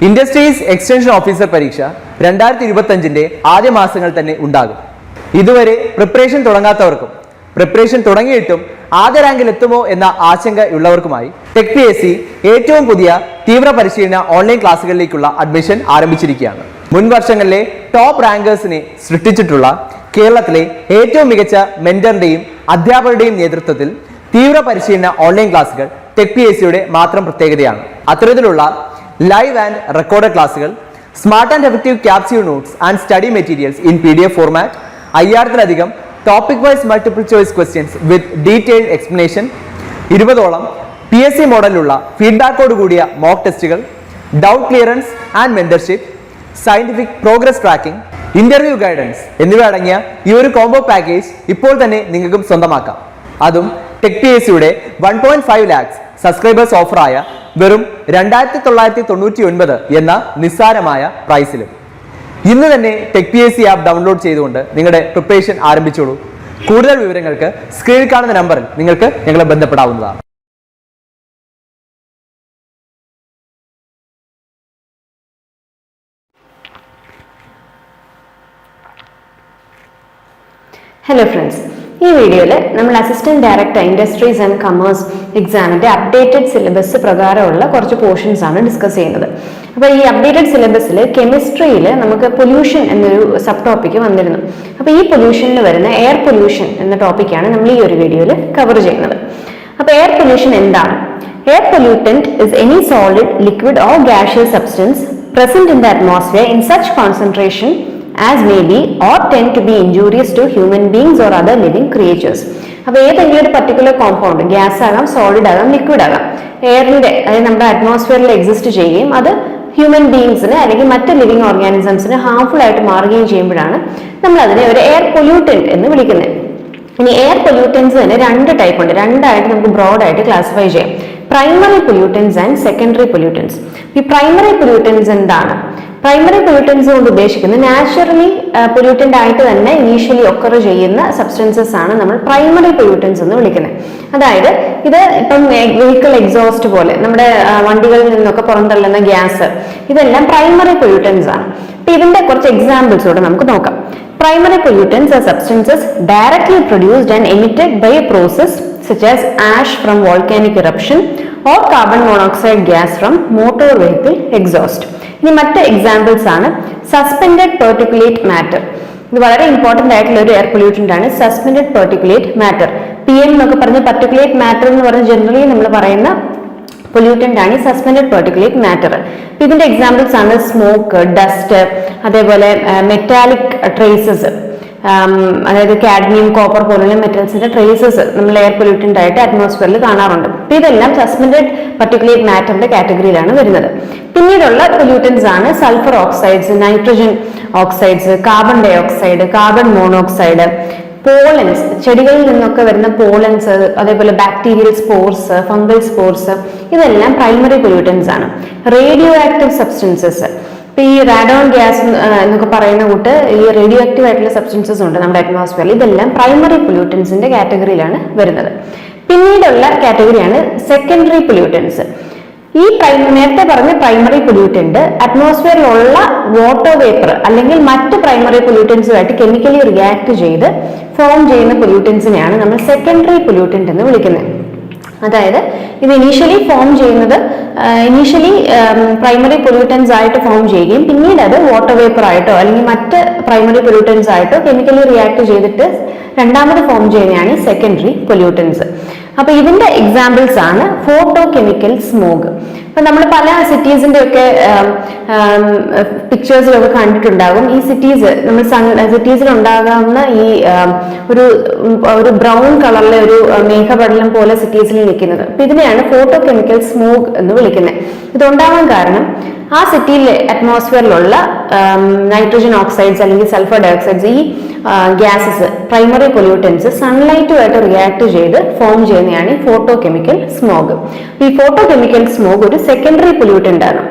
Industries extension officer പരീക്ഷ 2025 ആദ്യ മാസങ്ങൾ തന്നെ ഉണ്ടാകും. ഇതുവരെ പ്രിപ്പറേഷൻ തുടങ്ങാത്തവർക്കും പ്രിപ്പറേഷൻ തുടങ്ങിയിട്ടും ആദ്യ റാങ്കിൽ എത്തുമോ എന്ന ആശങ്കയുള്ളവർക്കുമായി ടെക് PSC ഏറ്റവും പുതിയ തീവ്ര പരിശീലന ഓൺലൈൻ ക്ലാസ്സുകളിലേക്കുള്ള അഡ്മിഷൻ ആരംഭിച്ചിരിക്കുകയാണ്. മുൻ വർഷങ്ങളിലെ ടോപ്പ് റാങ്കേഴ്സിനെ സൃഷ്ടിച്ചിട്ടുള്ള കേരളത്തിലെ ഏറ്റവും മികച്ച മെന്ററിന്റെയും അധ്യാപകരുടെയും നേതൃത്വത്തിൽ തീവ്ര പരിശീലന ഓൺലൈൻ ക്ലാസ്സുകൾ ടെക് PSCയുടെ മാത്രം പ്രത്യേകതയാണ്. അത്തരത്തിലുള്ള ലൈവ് ആൻഡ് റെക്കോർഡഡ് ക്ലാസ്സുകൾ, smart and effective capsule notes and study materials in PDF format, 5000-ലധികം topic wise multiple choice questions with detailed explanation, 20ഓളം PSC മോഡലിലുള്ള ഫീഡ്ബാക്കോട് കൂടിയ മോക്ക് ടെസ്റ്റുകൾ, doubt clearance and mentorship, scientific progress tracking, interview guidance എന്നിവ അടങ്ങിയ ഈ ഒരു കോംബോ പാക്കേജ് ഇപ്പോൾ തന്നെ നിങ്ങൾക്കും സ്വന്തമാക്കാം. അതും ടെക് PSCയുടെ 1.5 lakhs സബ്സ്ക്രൈബേഴ്സ് ഓഫറായ വെറും 2999 എന്ന നിസ്സാരമായ പ്രൈസിലും. ഇന്ന് തന്നെ ടെക് PSC ആപ്പ് ഡൗൺലോഡ് ചെയ്തുകൊണ്ട് നിങ്ങളുടെ പ്രിപ്പറേഷൻ ആരംഭിച്ചോളൂ. കൂടുതൽ വിവരങ്ങൾക്ക് സ്ക്രീനിൽ കാണുന്ന നമ്പറിൽ നിങ്ങൾക്ക് ഞങ്ങളെ ബന്ധപ്പെടാവുന്നതാണ്. ഹലോ ഫ്രണ്ട്സ്, ഈ വീഡിയോയിൽ നമ്മൾ assistant director industries and commerce എക്സാമിന്റെ അപ്ഡേറ്റഡ് സിലബസ് പ്രകാരമുള്ള കുറച്ച് പോർഷൻസ് ആണ് ഡിസ്കസ് ചെയ്യുന്നത്. അപ്പോൾ ഈ അപ്ഡേറ്റഡ് സിലബസിൽ കെമിസ്ട്രിയിൽ നമുക്ക് പൊല്യൂഷൻ എന്നൊരു സബ് ടോപ്പിക്ക് വന്നിരുന്നു. അപ്പോൾ ഈ പൊല്യൂഷനിൽ വരുന്ന എയർ പൊല്യൂഷൻ എന്ന ടോപ്പിക്കാണ് നമ്മൾ ഈ ഒരു വീഡിയോയിൽ കവർ ചെയ്യുന്നത്. അപ്പോൾ എയർ പൊല്യൂഷൻ എന്താണ്? Air pollutant is any solid, liquid or gaseous substance present in the atmosphere in such concentration as may be or tend to be injurious to human beings or other living creatures. അപ്പോൾ ഏതെങ്കിലും ഒരു particular compound, gas ആകാം, solid ആകാം, liquid ആകാം, എയറിന്റെ അതായത് നമ്മുടെ അറ്റ്മോസ്ഫിയറിൽ exist ചെയ്യുകയും അത് ഹ്യൂമൻ ബീങ്സിന് അല്ലെങ്കിൽ മറ്റ് ലിവിങ് ഓർഗാനിസംസിന് ഹാർംഫുൾ ആയിട്ട് മാറുകയും ചെയ്യുമ്പോഴാണ് നമ്മൾ അതിനെ ഒരു എയർ പൊല്യൂട്ടന്റ് എന്ന് വിളിക്കുന്നത്. ഇനി എയർ പൊല്യൂട്ടൻസ് തന്നെ രണ്ട് ടൈപ്പ് ഉണ്ട്. രണ്ടായിട്ട് നമുക്ക് ബ്രോഡായിട്ട് ക്ലാസിഫൈ ചെയ്യാം: primary pollutants and secondary pollutants. ഈ പ്രൈമറി പൊല്യൂട്ടൻസ് എന്താണ്? പ്രൈമറി പൊല്യൂട്ടൻസ് കൊണ്ട് ഉദ്ദേശിക്കുന്നത് നാച്ചുറലി പൊല്യൂട്ടന്റ് ആയിട്ട് തന്നെ ഇനീഷ്യലി ഒക്കർ ചെയ്യുന്ന സബ്സ്റ്റൻസസ് ആണ് നമ്മൾ പ്രൈമറി പൊല്യൂട്ടൻസ് എന്ന് വിളിക്കുന്നത്. അതായത് ഇത് ഇപ്പം വെഹിക്കിൾ എക്സോസ്റ്റ് പോലെ നമ്മുടെ വണ്ടികളിൽ നിന്നൊക്കെ പുറന്തള്ളുന്ന ഗ്യാസ്, ഇതെല്ലാം പ്രൈമറി പൊല്യൂട്ടൻസ് ആണ്. അപ്പൊ ഇതിന്റെ കുറച്ച് എക്സാമ്പിൾസ് കൂടെ നമുക്ക് നോക്കാം. Primary pollutants are substances directly produced and emitted by a process such as ash from volcanic eruption or carbon monoxide gas from motor vehicle exhaust. ഇനി മറ്റ് എക്സാമ്പിൾസ് ആണ് സസ്പെൻഡഡ് പെർട്ടിക്കുലേറ്റ് മാറ്റർ. ഇത് വളരെ ഇമ്പോർട്ടന്റ് ആയിട്ടുള്ള ഒരു എയർ പൊല്യൂട്ടന്റ് ആണ് suspended particulate matter. PM എന്നൊക്കെ പറഞ്ഞ പെർട്ടിക്കുലേറ്റ് മാറ്റർ എന്ന് പറഞ്ഞ ജനറലി നമ്മൾ പറയുന്ന പൊല്യൂട്ടന്റ് ആണ് സസ്പെൻഡഡ് പെർട്ടിക്കുലേറ്റ് മാറ്റർ. ഇതിന്റെ എക്സാമ്പിൾസ് ആണ് സ്മോക്ക്, ഡസ്റ്റ്, അതേപോലെ മെറ്റാലിക് ട്രേസസ്, അതായത് കാഡ്മിയം, കോപ്പർ പോലുള്ള മെറ്റൽസിന്റെ ട്രേസസ് നമ്മൾ എയർ പൊല്യൂട്ടന്റ് ആയിട്ട് അറ്റ്മോസ്ഫിയറിൽ കാണാറുണ്ട്. അപ്പൊ ഇതെല്ലാം സസ്പെൻഡഡ് പെർട്ടിക്കുലേറ്റ് മാറ്ററിന്റെ കാറ്റഗറിയിലാണ് വരുന്നത്. പിന്നീടുള്ള പൊല്യൂട്ടൻസ് ആണ് sulphur oxides, nitrogen oxides, carbon dioxide, carbon monoxide, pollens, ചെടികളിൽ നിന്നൊക്കെ വരുന്ന പോളൻസ്, അതേപോലെ ബാക്ടീരിയൽ സ്പോർസ്, ഫംഗൽ സ്പോർസ്, ഇതെല്ലാം പ്രൈമറി പൊല്യൂട്ടൻസ് ആണ്. റേഡിയോ ആക്റ്റീവ് സബ്സ്റ്റൻസസ്, ഇപ്പൊ ഈ റാഡോൺ ഗ്യാസ് എന്നൊക്കെ പറയുന്ന കൂട്ട് ഈ റേഡിയോ ആക്റ്റീവ് ആയിട്ടുള്ള സബ്സ്റ്റൻസസ് ഉണ്ട് നമ്മുടെ അറ്റ്മോസ്ഫിയറിൽ. ഇതെല്ലാം പ്രൈമറി പൊല്യൂട്ടൻസിന്റെ കാറ്റഗറിയിലാണ് വരുന്നത്. പിന്നീടുള്ള കാറ്റഗറിയാണ് സെക്കൻഡറി പൊല്യൂട്ടൻസ്. ഈ നേരത്തെ പറഞ്ഞ പ്രൈമറി പൊല്യൂട്ടന്റ് അറ്റ്മോസ്ഫിയറിലുള്ള വാട്ടർ വേപ്പർ അല്ലെങ്കിൽ മറ്റ് പ്രൈമറി പൊല്യൂട്ടൻസുമായിട്ട് കെമിക്കലി റിയാക്ട് ചെയ്ത് ഫോം ചെയ്യുന്ന പൊല്യൂട്ടൻസിനെയാണ് നമ്മൾ സെക്കൻഡറി പൊല്യൂട്ടന്റ് എന്ന് വിളിക്കുന്നത്. അതായത് ഇത് ഇനീഷ്യലി ഫോം ചെയ്യുന്നത് പ്രൈമറി പൊല്യൂട്ടൻസ് ആയിട്ട് ഫോം ചെയ്യുകയും പിന്നീട് അത് വാട്ടർ വേപ്പർ ആയിട്ടോ അല്ലെങ്കിൽ മറ്റ് പ്രൈമറി പൊല്യൂട്ടൻസ് ആയിട്ടോ കെമിക്കലി റിയാക്ട് ചെയ്തിട്ട് രണ്ടാമത് ഫോം ചെയ്യുന്നതാണ് ഈ സെക്കൻഡറി പൊല്യൂട്ടൻസ്. അപ്പൊ ഇതിന്റെ എക്സാമ്പിൾസ് ആണ് ഫോട്ടോ കെമിക്കൽ സ്മോഗ്. അപ്പൊ നമ്മൾ പല സിറ്റീസിന്റെ ഒക്കെ പിക്ചേഴ്സിലൊക്കെ കണ്ടിട്ടുണ്ടാകും. ഈ സിറ്റീസിൽ ഉണ്ടാകാവുന്ന ഈ ഒരു ബ്രൗൺ കളറിലെ ഒരു മേഘപടലം പോലെ സിറ്റീസിൽ നിൽക്കുന്നത്. അപ്പൊ ഇതിനെയാണ് ഫോട്ടോ കെമിക്കൽ സ്മോഗ് എന്ന് വിളിക്കുന്നത്. ഇതുണ്ടാവാൻ കാരണം ആ സിറ്റിയിലെ അറ്റ്മോസ്ഫിയറിലുള്ള നൈട്രജൻ ഓക്സൈഡ്സ് അല്ലെങ്കിൽ സൾഫർ ഡയോക്സൈഡ്സ്, ഈ ഗ്യാസസ്, പ്രൈമറി പൊല്യൂട്ടൻസ് സൺലൈറ്റുമായിട്ട് റിയാക്ട് ചെയ്ത് ഫോം ചെയ്യുന്നതാണ് ഈ ഫോട്ടോ കെമിക്കൽ സ്മോഗ്. ഈ ഫോട്ടോ കെമിക്കൽ സ്മോഗ് ഒരു സെക്കൻഡറി പൊല്യൂട്ടന്റ് ആണ്.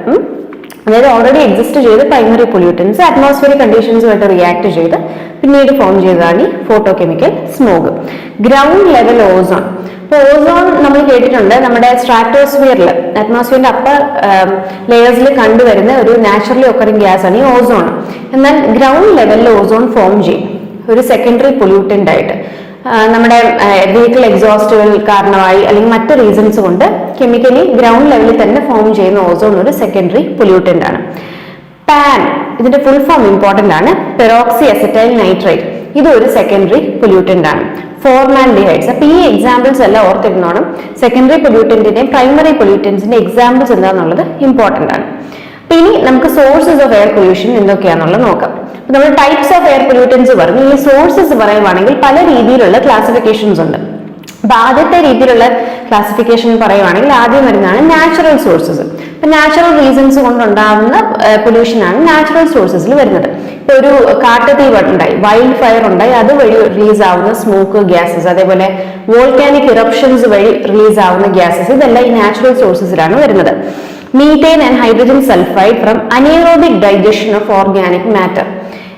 അതായത് ഓൾറെഡി എക്സിസ്റ്റ് ചെയ്ത് പ്രൈമറി പൊല്യൂട്ടൻസ് അറ്റ്മോസ്ഫിയറിക് കണ്ടീഷൻസുമായിട്ട് റിയാക്ട് ചെയ്ത് പിന്നീട് ഫോം ചെയ്തതാണ് ഈ photo chemical smog. Ground level ozone, ഇപ്പൊ ഓസോൺ നമ്മൾ കേട്ടിട്ടുണ്ട്, നമ്മുടെ സ്ട്രാറ്റോസ്ഫിയറിൽ അറ്റ്മോസ്ഫിയറിന്റെ അപ്പർ ലെയേഴ്സിൽ കണ്ടുവരുന്ന ഒരു നാച്ചുറലി ഒക്കറിംഗ് ഗ്യാസ് ആണ് ഈ ഓസോൺ. എന്നാൽ ഗ്രൗണ്ട് ലെവലിൽ ഓസോൺ ഫോം ചെയ്യും ഒരു സെക്കൻഡറി പൊല്യൂട്ടന്റ് ആയിട്ട്. നമ്മുടെ വെഹിക്കിൾ എക്സോസ്റ്റുകൾ കാരണമായി അല്ലെങ്കിൽ മറ്റ് റീസൺസ് കൊണ്ട് കെമിക്കലി ഗ്രൗണ്ട് ലെവലിൽ തന്നെ ഫോം ചെയ്യുന്ന ഓസോൺ ഒരു സെക്കൻഡറി പൊല്യൂട്ടന്റ് ആണ്. പാൻ, ഇതിന്റെ ഫുൾ ഫോം ഇമ്പോർട്ടന്റ് ആണ്, പെറോക്സി അസറ്റൈൽ നൈട്രേറ്റ്, ഇത് ഒരു സെക്കൻഡറി പൊല്യൂട്ടന്റ് ആണ്. ഫോർമാൽഡിഹൈഡ്സ്. അപ്പൊ ഈ എക്സാമ്പിൾസ് എല്ലാം ഓർത്തിരുന്നോണം. സെക്കൻഡറി പൊല്യൂട്ടന്റിന്റെയും പ്രൈമറി പൊല്യൂട്ടൻസിന്റെ എക്സാമ്പിൾസ് എന്താണെന്നുള്ളത് ഇമ്പോർട്ടന്റ് ആണ്. അപ്പൊ ഇനി നമുക്ക് സോഴ്സസ് ഓഫ് എയർ പൊല്യൂഷൻ എന്തൊക്കെയാണെന്നുള്ളത് നോക്കാം. അപ്പൊ നമ്മൾ ടൈപ്സ് ഓഫ് എയർ പൊല്യൂട്ടൻസ് പറഞ്ഞു. ഈ സോഴ്സസ് പറയുവാണെങ്കിൽ പല രീതിയിലുള്ള ക്ലാസിഫിക്കേഷൻസ് ഉണ്ട്. അപ്പൊ ആദ്യത്തെ രീതിയിലുള്ള ക്ലാസിഫിക്കേഷൻ പറയുവാണെങ്കിൽ ആദ്യം വരുന്നതാണ് നാച്ചുറൽ സോഴ്സസ്. അപ്പൊ നാച്ചുറൽ റീസൺസ് കൊണ്ടുണ്ടാകുന്ന പൊല്യൂഷൻ ആണ് നാച്ചുറൽ സോഴ്സസിൽ വരുന്നത്. ഇപ്പൊ ഒരു കാട്ടുതീ ഉണ്ടായി, വൈൽഡ് ഫയർ ഉണ്ടായി, അതുവഴി റിലീസ് ആവുന്ന സ്മോക്ക് ഗ്യാസസ്, അതേപോലെ വോൾക്കാനിക് ഇറപ്ഷൻസ് വഴി റിലീസ് ആവുന്ന ഗ്യാസസ്, ഇതെല്ലാം ഈ നാച്ചുറൽ സോഴ്സസിലാണ് വരുന്നത്. Methane and hydrogen sulphide from anaerobic digestion of organic matter.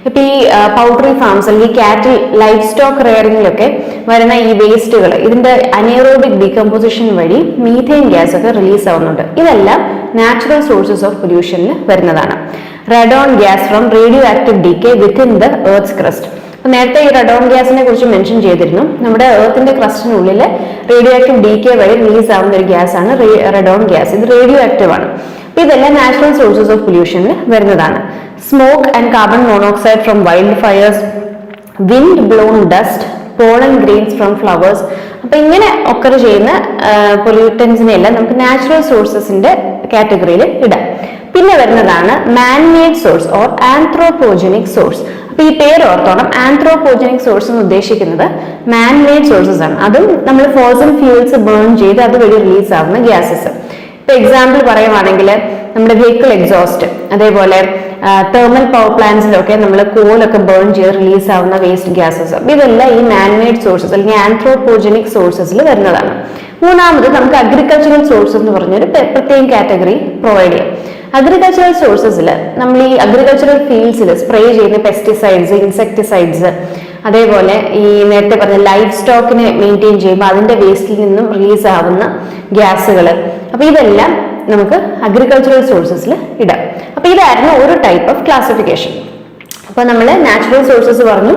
ഇപ്പൊ ഈ പൗൾട്രി ഫാംസ് അല്ലെങ്കിൽ കാറ്റിൽ ലൈഫ് സ്റ്റോക്ക് റെയറിങ്ങിലൊക്കെ വരുന്ന ഈ വേസ്റ്റുകൾ, ഇതിന്റെ അനേറോബിക് ഡീകമ്പോസിഷൻ വഴി മീഥേൻ ഗ്യാസ് ഒക്കെ റിലീസ് ആവുന്നുണ്ട്. ഇതെല്ലാം നാച്ചുറൽ സോഴ്സസ് ഓഫ് പൊല്യൂഷനിൽ വരുന്നതാണ്. റെഡോൺ gas from radio active decay within the earth's crest. നേരത്തെ ഈ റെഡോൺ ഗ്യാസിനെ കുറിച്ച് മെൻഷൻ ചെയ്തിരുന്നു. നമ്മുടെ എർത്തിന്റെ ക്രസ്റ്റിനുള്ളിൽ റേഡിയോ ആക്റ്റീവ് ഡീകേ വഴി റിലീസ് ആവുന്ന ഒരു ഗ്യാസ് ആണ് റെഡോൺ ഗ്യാസ്. ഇത് റേഡിയോ ആക്റ്റീവ് ആണ്. അപ്പൊ ഇതെല്ലാം നാച്ചുറൽ സോഴ്സസ് ഓഫ് പൊല്യൂഷനിൽ വരുന്നതാണ്. Smoke and carbon monoxide from wild fires, wind blown dust, pollen grains from flowers. അപ്പൊ ഇങ്ങനെ ഒക്കർ ചെയ്യുന്ന പൊല്യൂട്ടൻസിനെ എല്ലാം നമുക്ക് നാച്ചുറൽ സോഴ്സസിന്റെ കാറ്റഗറിയിൽ ഇടാം. പിന്നെ വരുന്നതാണ് man-made source or anthropogenic source. അപ്പൊ ഈ പേര് ഓർത്തോണം. ആന്ത്രോപോജനിക് സോഴ്സ് എന്ന് ഉദ്ദേശിക്കുന്നത് മാൻമെയ്ഡ് സോഴ്സസ് ആണ്. അതും നമ്മൾ ഫോസിൽ ഫ്യൂൾസ് ബേൺ ചെയ്ത് അതുവഴി റിലീസ് ആവുന്ന ഗ്യാസസ്. ഇപ്പൊ എക്സാമ്പിൾ പറയുവാണെങ്കിൽ നമ്മുടെ വെഹിക്കിൾ എക്സോസ്റ്റ്, അതേപോലെ തെർമൽ പവർ പ്ലാന്റ്സിലൊക്കെ നമ്മൾ കോലൊക്കെ ബേൺ ചെയ്ത് റിലീസ് ആവുന്ന വേസ്റ്റ് ഗ്യാസസ്, ഇതെല്ലാം ഈ മാൻമെയ്ഡ് സോഴ്സസ് അല്ലെങ്കിൽ ആന്ത്രോപോജനിക് സോഴ്സസിൽ വരുന്നതാണ്. മൂന്നാമത് നമുക്ക് അഗ്രികൾച്ചറൽ സോഴ്സസ് എന്ന് പറഞ്ഞൊരു പ്രത്യേക കാറ്റഗറി പ്രൊവൈഡ് ചെയ്യാം. അഗ്രികൾച്ചറൽ സോഴ്സസിൽ നമ്മൾ ഈ അഗ്രികൾച്ചറൽ ഫീൽഡ്സിൽ സ്പ്രേ ചെയ്യുന്ന പെസ്റ്റിസൈഡ്സ്, ഇൻസെക്ടിസൈഡ്സ്, അതേപോലെ ഈ നേരത്തെ പറഞ്ഞ ലൈഫ് സ്റ്റോക്കിനെ മെയിൻറ്റെയിൻ ചെയ്യുമ്പോൾ അതിന്റെ വേസ്റ്റിൽ നിന്നും റിലീസ് ആവുന്ന ഗ്യാസുകൾ, അപ്പൊ ഇതെല്ലാം നമുക്ക് അഗ്രികൾച്ചറൽ സോഴ്സസിൽ ഇടാം. അപ്പൊ ഇതായിരുന്നു ഒരു ടൈപ്പ് ഓഫ് ക്ലാസിഫിക്കേഷൻ. അപ്പൊ നമ്മൾ നാച്ചുറൽ സോഴ്സസ് പറഞ്ഞു,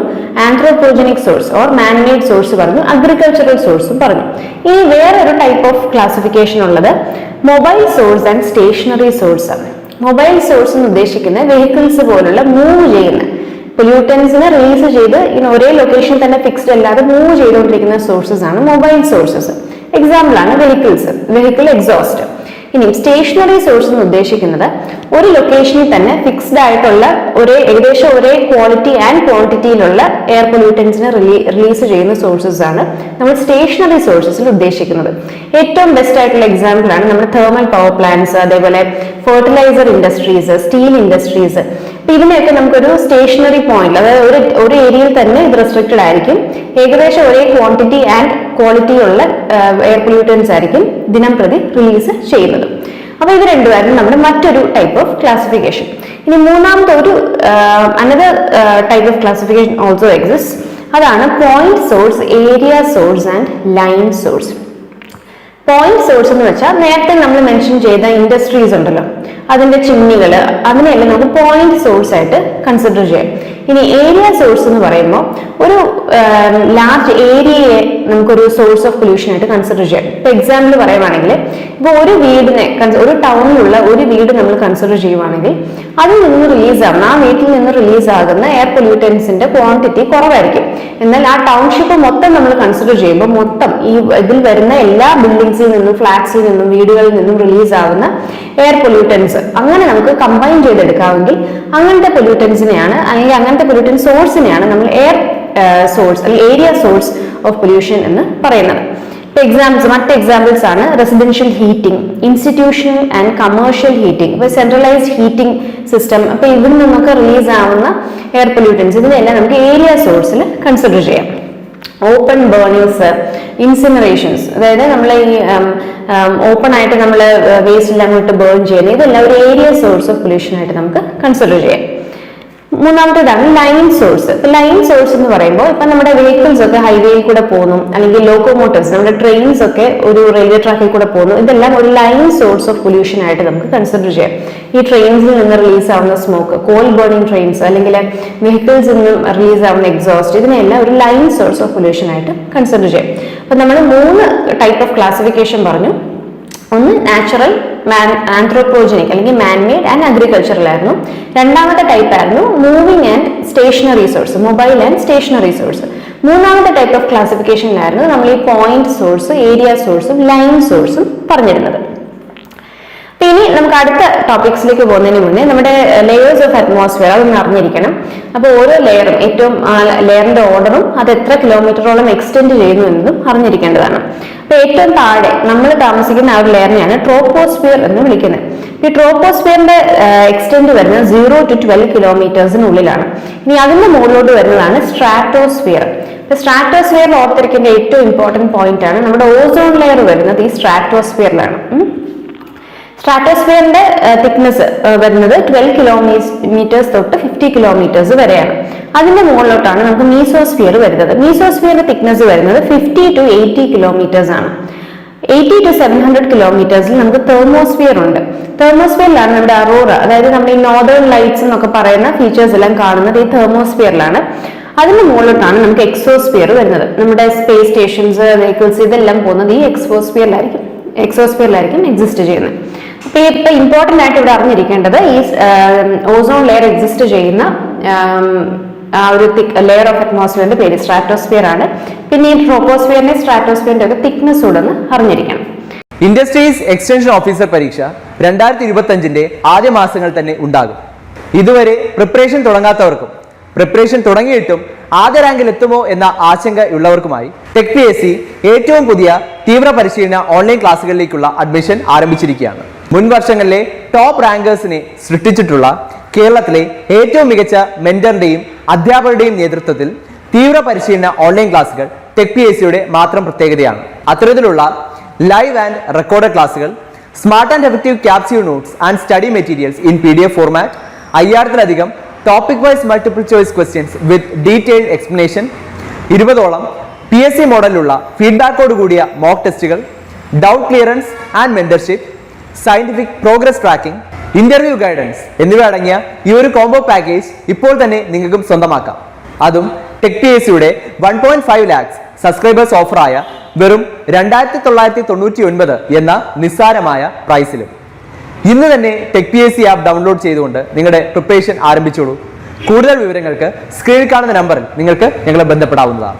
anthropogenic source or man-made source പറഞ്ഞു, അഗ്രികൾച്ചറൽ സോഴ്സും പറഞ്ഞു. ഇനി വേറൊരു ടൈപ്പ് ഓഫ് ക്ലാസിഫിക്കേഷൻ ഉള്ളത് mobile source and stationery source ആണ്. മൊബൈൽ സോഴ്സ് എന്ന് ഉദ്ദേശിക്കുന്നത് വെഹിക്കിൾസ് പോലുള്ള മൂവ് ചെയ്യുന്ന പൊല്യൂട്ടൻസിനെ റിലീസ് ചെയ്ത് ഒരേ ലൊക്കേഷൻ തന്നെ ഫിക്സ്ഡ് അല്ലാതെ മൂവ് ചെയ്തുകൊണ്ടിരിക്കുന്ന സോഴ്സസ് ആണ് മൊബൈൽ സോഴ്സസ്. എക്സാമ്പിൾ ആണ് വെഹിക്കിൾ എക്സോസ്റ്റ്. ഇനി സ്റ്റേഷനറി സോഴ്സ് എന്ന് ഉദ്ദേശിക്കുന്നത് ഒരു ലൊക്കേഷനിൽ തന്നെ ഫിക്സ്ഡ് ആയിട്ടുള്ള ഏകദേശം ഒരേ ക്വാളിറ്റി ആൻഡ് ക്വാണ്ടിറ്റിയിലുള്ള എയർ പൊല്യൂട്ടൻസിനെ റിലീസ് ചെയ്യുന്ന സോഴ്സസ് ആണ് നമ്മൾ സ്റ്റേഷനറി സോഴ്സസിൽ ഉദ്ദേശിക്കുന്നത്. ഏറ്റവും ബെസ്റ്റ് ആയിട്ടുള്ള എക്സാമ്പിൾ ആണ് നമ്മുടെ തെർമൽ പവർ പ്ലാന്റ്സ്, അതേപോലെ ഫെർട്ടിലൈസർ ഇൻഡസ്ട്രീസ്, സ്റ്റീൽ ഇൻഡസ്ട്രീസ്. ഇതിനെയൊക്കെ നമുക്കൊരു സ്റ്റേഷനറി പോയിന്റ്, അതായത് ഒരു ഏരിയയിൽ തന്നെ ഇത് റെസ്ട്രിക്റ്റഡ് ആയിരിക്കും, ഏകദേശം ഒരേ ക്വാണ്ടിറ്റി ആൻഡ് ക്വാളിറ്റി ഉള്ള എയർ പൊല്യൂട്ടൻസ് ആയിരിക്കും ദിനം പ്രതി റിലീസ് ചെയ്യുന്നത്. അപ്പൊ ഇത് രണ്ടുമായിരുന്നു നമ്മുടെ മറ്റൊരു ടൈപ്പ് ഓഫ് ക്ലാസിഫിക്കേഷൻ. ഇനി മൂന്നാമത്തെ ഒരു another type of classification also exist. അതാണ് point source, area source and line source. Point source എന്ന് വെച്ചാൽ നേരത്തെ നമ്മൾ മെൻഷൻ ചെയ്ത ഇൻഡസ്ട്രീസ് ഉണ്ടല്ലോ, അതിന്റെ ചിമ്മികള്, അതിനെല്ലാം നമുക്ക് പോയിന്റ് സോഴ്സ് ആയിട്ട് കൺസിഡർ ചെയ്യാം. ഇനി ഏരിയ സോഴ്സ് എന്ന് പറയുമ്പോൾ ഒരു ലാർജ് ഏരിയയെ നമുക്കൊരു സോഴ്സ് ഓഫ് പൊല്യൂഷൻ ആയിട്ട് കൺസിഡർ ചെയ്യാം. ഇപ്പൊ എക്സാമ്പിൾ പറയുവാണെങ്കിൽ ഇപ്പൊ ഒരു ടൗണിലുള്ള ഒരു വീട് നമ്മൾ കൺസിഡർ ചെയ്യുവാണെങ്കിൽ അതിൽ നിന്ന് റിലീസ് ആവുന്ന, ആ വീട്ടിൽ നിന്ന് റിലീസ് ആകുന്ന എയർ പൊല്യൂട്ടൻസിന്റെ ക്വാണ്ടിറ്റി കുറവായിരിക്കും. എന്നാൽ ആ ടൗൺഷിപ്പ് മൊത്തം നമ്മൾ കൺസിഡർ ചെയ്യുമ്പോൾ മൊത്തം ഇതിൽ വരുന്ന എല്ലാ ബിൽഡിംഗ്സിൽ നിന്നും, ഫ്ലാറ്റ്സിൽ നിന്നും, വീടുകളിൽ നിന്നും റിലീസ് ആകുന്ന എയർ പൊല്യൂട്ടൻസ് അങ്ങനെ നമുക്ക് കമ്പൈൻ ചെയ്തെടുക്കാമെങ്കിൽ അങ്ങനത്തെ പൊല്യൂട്ടൻസിനെയാണ്, അല്ലെങ്കിൽ അങ്ങനത്തെ പൊല്യൂട്ടൻ സോഴ്സിനെയാണ് നമ്മൾ എയർ സോഴ്സ് അല്ലെങ്കിൽ ഏരിയ സോഴ്സ് ഓഫ് പൊല്യൂഷൻ എന്ന് പറയുന്നത്. മറ്റ് എക്സാമ്പിൾസ് ആണ് residential heating, institutional and commercial heating, ഇപ്പൊ സെൻട്രലൈസ്ഡ് ഹീറ്റിംഗ് സിസ്റ്റം. അപ്പൊ ഇതിൽ നിന്നൊക്കെ റിലീസ് ആവുന്ന എയർ പൊല്യൂട്ടൻസ്, ഇതിനെല്ലാം നമുക്ക് ഏരിയ സോഴ്സിൽ കൺസിഡർ ചെയ്യാം. ഓപ്പൺ ബേണിങ്സ്, ഇൻസിനറേഷൻസ്, അതായത് നമ്മൾ ഈ ഓപ്പൺ ആയിട്ട് നമ്മൾ വേസ്റ്റ് എല്ലാം അങ്ങോട്ട് ബേൺ ചെയ്യുന്നത്, ഇതെല്ലാം ഒരു ഏരിയ സോഴ്സ് ഓഫ് പൊല്യൂഷൻ ആയിട്ട് നമുക്ക് കൺസിഡർ ചെയ്യാം. മൂന്നാമത്തേതാണ് ലൈൻ സോഴ്സ്. ലൈൻ സോഴ്സ് എന്ന് പറയുമ്പോൾ ഇപ്പൊ നമ്മുടെ വെഹിക്കിൾസ് ഒക്കെ ഹൈവേയിൽ കൂടെ പോകുന്നു, അല്ലെങ്കിൽ ലോക്കോമോട്ടീവ്സ് നമ്മുടെ ട്രെയിൻസ് ഒക്കെ ഒരു റെയിൽവേ ട്രാക്കിൽ കൂടെ പോകുന്നു. ഇതെല്ലാം ഒരു ലൈൻ സോഴ്സ് ഓഫ് പൊല്യൂഷൻ ആയിട്ട് നമുക്ക് കൺസിഡർ ചെയ്യാം. ഈ ട്രെയിൻസിൽ നിന്ന് റിലീസ് ആവുന്ന സ്മോക്ക്, കോൾ ബേണിംഗ് ട്രെയിൻസ് അല്ലെങ്കിൽ വെഹിക്കിൾസിൽ നിന്നും റിലീസ് ആവുന്ന എക്സോസ്റ്റ്, ഇതിനെല്ലാം ഒരു ലൈൻ സോഴ്സ് ഓഫ് പൊല്യൂഷൻ ആയിട്ട് കൺസിഡർ ചെയ്യാം. അപ്പൊ നമ്മൾ 3 ടൈപ്പ് ഓഫ് ക്ലാസിഫിക്കേഷൻ പറഞ്ഞു. ഒന്ന് നാച്ചുറൽ, ആന്ത്രോപോജനിക് അല്ലെങ്കിൽ മാൻമെയ്ഡ് ആൻഡ് അഗ്രികൾച്ചറൽ ആയിരുന്നു. രണ്ടാമത്തെ ടൈപ്പ് ആയിരുന്നു moving and stationery source, mobile and stationery source. മൂന്നാമത്തെ ടൈപ്പ് ഓഫ് ക്ലാസിഫിക്കേഷനിലായിരുന്നു നമ്മൾ ഈ പോയിന്റ് സോഴ്സ്, ഏരിയ സോഴ്സും ലൈൻ സോഴ്സും പറഞ്ഞിരുന്നത്. ഇനി നമുക്ക് അടുത്ത ടോപ്പിക്സിലേക്ക് പോകുന്നതിന് മുന്നേ നമ്മുടെ ലെയേഴ്സ് ഓഫ് അറ്റ്മോസ്ഫിയർ അതൊന്ന് അറിഞ്ഞിരിക്കണം. അപ്പോൾ ഓരോ ലെയറും, ഏറ്റവും ലെയറിന്റെ ഓർഡറും അത് എത്ര കിലോമീറ്ററോളം എക്സ്റ്റെൻഡ് ചെയ്യുന്നു എന്നതും അറിഞ്ഞിരിക്കേണ്ടതാണ്. അപ്പൊ ഏറ്റവും താഴെ നമ്മൾ താമസിക്കുന്ന ആ ഒരു ലെയറിനെയാണ് ട്രോപ്പോസ്ഫിയർ എന്ന് വിളിക്കുന്നത്. ഈ ട്രോപ്പോസ്ഫിയറിന്റെ എക്സ്റ്റെൻഡ് വരുന്നത് 0 to 12 കിലോമീറ്റേഴ്സിനുള്ളിലാണ്. ഇനി അതിന്റെ മുകളിലോട്ട് വരുന്നതാണ് സ്ട്രാറ്റോസ്ഫിയർ. സ്ട്രാറ്റോസ്ഫിയറിൽ ഓർത്തിരിക്കേണ്ട ഏറ്റവും ഇമ്പോർട്ടന്റ് പോയിന്റ് ആണ് നമ്മുടെ ഓസോൺ ലെയർ വരുന്നത് ഈ സ്ട്രാറ്റോസ്ഫിയറിലാണ്. സ്ട്രാറ്റോസ്ഫിയറിന്റെ തിക്നെസ് വരുന്നത് 12 കിലോമീറ്റേഴ്സ് തൊട്ട് 50 കിലോമീറ്റേഴ്സ് വരെയാണ്. അതിന്റെ മുകളിലോട്ടാണ് നമുക്ക് മീസോസ്ഫിയർ വരുന്നത്. മീസോസ്ഫിയറിന്റെ തിക്നെസ് വരുന്നത് 50 to 80 കിലോമീറ്റേഴ്സ് ആണ്. 80 to 700 കിലോമീറ്റേഴ്സിൽ നമുക്ക് തെർമോസ്ഫിയർ ഉണ്ട്. തെർമോസ്ഫിയറിലാണ് നമ്മുടെ അറോറ, അതായത് നമ്മുടെ ഈ നോർത്തേൺ ലൈറ്റ്സ് എന്നൊക്കെ പറയുന്ന ഫീച്ചേഴ്സ് എല്ലാം കാണുന്നത് ഈ തെർമോസ്ഫിയറിലാണ്. അതിന്റെ മുകളിലോട്ടാണ് നമുക്ക് എക്സോസ്ഫിയർ വരുന്നത്. നമ്മുടെ സ്പേസ് സ്റ്റേഷൻസ്, വെഹിക്കിൾസ് ഇതെല്ലാം പോകുന്നത് ഈ എക്സോസ്ഫിയറിലായിരിക്കും എക്സിസ്റ്റ് ചെയ്യുന്നത്. അപ്പൊ ഇപ്പൊ ഇമ്പോർട്ടന്റ് ആയിട്ട് ഇവിടെ അറിഞ്ഞിരിക്കേണ്ടത് ഈ ഓസോൺ ലെയർ എക്സിസ്റ്റ് ചെയ്യുന്ന ആ ഒരു ലെയർ ഓഫ് അറ്റ്മോസ്ഫിയറിന്റെ പേര് സ്ട്രാറ്റോസ്ഫിയർ ആണ്. പിന്നെ ഈ ട്രോപ്പോസ്ഫിയറിന്റെ സ്ട്രാറ്റോസ്ഫിയറിന്റെ ഒക്കെ തിക്നെസ് ഉണ്ടെന്ന് അറിഞ്ഞിരിക്കണം. ഇൻഡസ്ട്രീസ് എക്സ്റ്റൻഷൻ ഓഫീസർ പരീക്ഷ 2025 ആദ്യ മാസങ്ങൾ തന്നെ ഉണ്ടാകും. ഇതുവരെ പ്രിപ്പറേഷൻ തുടങ്ങാത്തവർക്കും പ്രിപ്പറേഷൻ തുടങ്ങിയിട്ടും ആദ്യ റാങ്കിൽ എത്തുമോ എന്ന ആശങ്കയുള്ളവർക്കുമായി ടെക് PSC ഏറ്റവും പുതിയ തീവ്ര പരിശീലന ഓൺലൈൻ ക്ലാസ്സുകളിലേക്കുള്ള അഡ്മിഷൻ ആരംഭിച്ചിരിക്കുകയാണ്. മുൻ വർഷങ്ങളിലെ ടോപ്പ് റാങ്കേഴ്സിനെ സൃഷ്ടിച്ചിട്ടുള്ള കേരളത്തിലെ ഏറ്റവും മികച്ച മെന്ററിന്റെയും അധ്യാപകരുടെയും നേതൃത്വത്തിൽ തീവ്ര പരിശീലന ഓൺലൈൻ ക്ലാസ്സുകൾ ടെക് PSCയുടെ മാത്രം പ്രത്യേകതയാണ്. അത്തരത്തിലുള്ള ലൈവ് ആൻഡ് റെക്കോർഡഡ് ക്ലാസ്സുകൾ, smart and effective capsule notes and study materials in PDF format, 5000-ലധികം topic wise multiple choice questions with detailed explanation, 20ഓളം PSC മോഡലിലുള്ള ഫീഡ്ബാക്കോട് കൂടിയ മോക്ക് ടെസ്റ്റുകൾ, doubt clearance and mentorship, scientific progress tracking, interview guidance എന്നിവ അടങ്ങിയ ഈ ഒരു കോംബോ പാക്കേജ് ഇപ്പോൾ തന്നെ നിങ്ങൾക്കും സ്വന്തമാക്കാം. അതും ടെക് PSCയുടെ 1.5 lakhs സബ്സ്ക്രൈബേഴ്സ് ഓഫറായ വെറും 2999 എന്ന നിസ്സാരമായ പ്രൈസിലും. ഇന്ന് തന്നെ ടെക് PSC ആപ്പ് ഡൗൺലോഡ് ചെയ്തുകൊണ്ട് നിങ്ങളുടെ പ്രിപ്പറേഷൻ ആരംഭിച്ചോളൂ. കൂടുതൽ വിവരങ്ങൾക്ക് സ്ക്രീനിൽ കാണുന്ന നമ്പറിൽ നിങ്ങൾക്ക് ഞങ്ങളെ ബന്ധപ്പെടാവുന്നതാണ്.